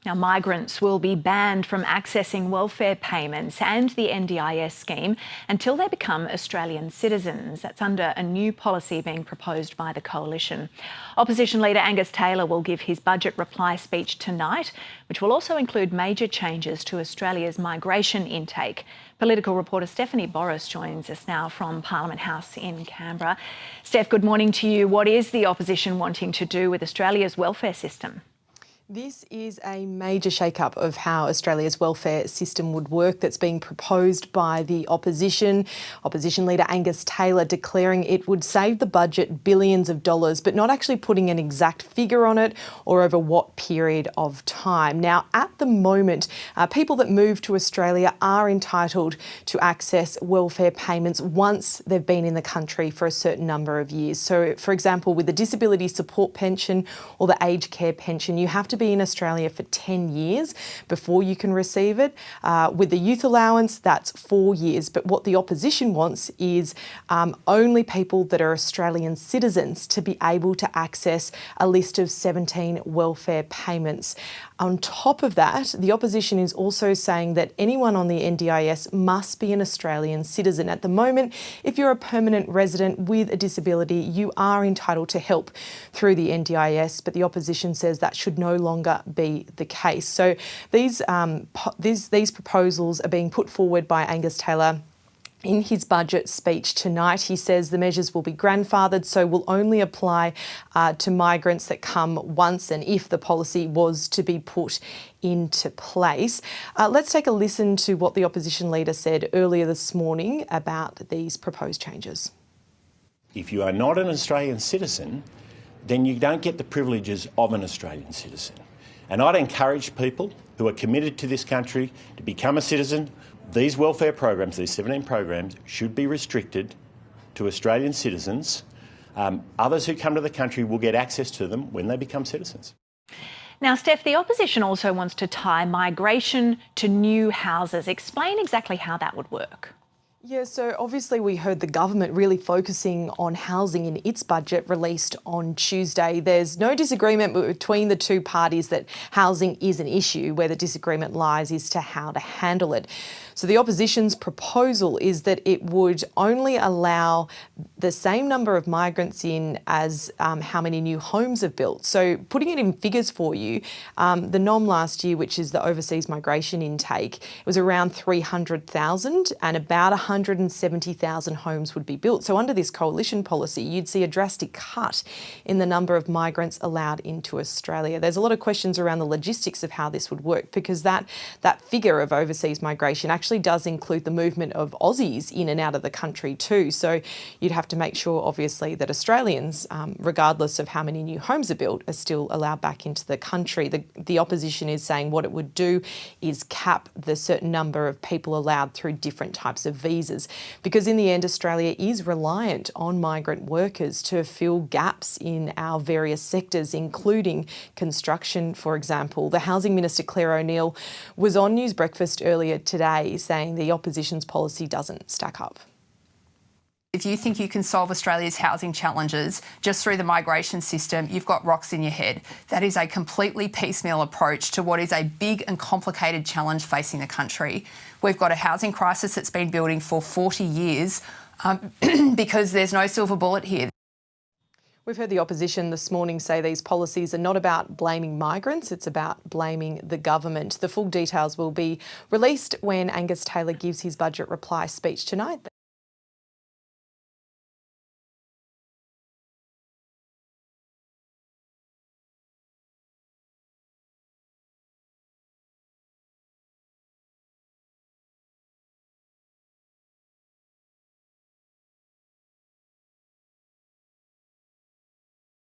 Now, migrants will be banned from accessing welfare payments and the NDIS scheme until they become Australian citizens. That's under a new policy being proposed by the Coalition. Opposition Leader Angus Taylor will give his budget reply speech tonight, which will also include major changes to Australia's migration intake. Political reporter Stephanie Boris joins us now from Parliament House in Canberra. Steph, good morning to you. What is the opposition wanting to do with Australia's welfare system? This is a major shake-up of how Australia's welfare system would work that's being proposed by the opposition. Opposition Leader Angus Taylor declaring it would save the budget billions of dollars, but not actually putting an exact figure on it or over what period of time. Now, at the moment, people that move to Australia are entitled to access welfare payments once they've been in the country for a certain number of years. So, for example, with the disability support pension or the aged care pension, you have to be in Australia for 10 years before you can receive it. With the youth allowance, that's 4 years. But what the opposition wants is only people that are Australian citizens to be able to access a list of 17 welfare payments. On top of that, the opposition is also saying that anyone on the NDIS must be an Australian citizen. At the moment, if you're a permanent resident with a disability, you are entitled to help through the NDIS, but the opposition says that should no longer be the case. So these proposals are being put forward by Angus Taylor. In his budget speech tonight, he says the measures will be grandfathered, so will only apply to migrants that come once and if the policy was to be put into place. Let's take a listen to what the opposition leader said earlier this morning about these proposed changes. If you are not an Australian citizen, then you don't get the privileges of an Australian citizen. And I'd encourage people who are committed to this country to become a citizen. These welfare programs, these 17 programs, should be restricted to Australian citizens. Others who come to the country will get access to them when they become citizens. Now, Steph, the opposition also wants to tie migration to new houses. Explain exactly how that would work. Yeah, so obviously we heard the government really focusing on housing in its budget released on Tuesday. There's no disagreement between the two parties that housing is an issue. Where the disagreement lies is to how to handle it. So the opposition's proposal is that it would only allow the same number of migrants in as how many new homes have built. So putting it in figures for you, the NOM last year, which is the overseas migration intake, it was around 300,000 and about 170,000 homes would be built. So under this coalition policy, you'd see a drastic cut in the number of migrants allowed into Australia. There's a lot of questions around the logistics of how this would work, because that figure of overseas migration actually does include the movement of Aussies in and out of the country too. So you'd have to make sure, obviously, that Australians, regardless of how many new homes are built, are still allowed back into the country. The opposition is saying what it would do is cap the certain number of people allowed through different types of visas, because in the end, Australia is reliant on migrant workers to fill gaps in our various sectors, including construction, for example. The Housing Minister Clare O'Neil was on News Breakfast earlier today saying the opposition's policy doesn't stack up. If you think you can solve Australia's housing challenges just through the migration system, you've got rocks in your head. That is a completely piecemeal approach to what is a big and complicated challenge facing the country. We've got a housing crisis that's been building for 40 years because there's no silver bullet here. We've heard the opposition this morning say these policies are not about blaming migrants, it's about blaming the government. The full details will be released when Angus Taylor gives his budget reply speech tonight.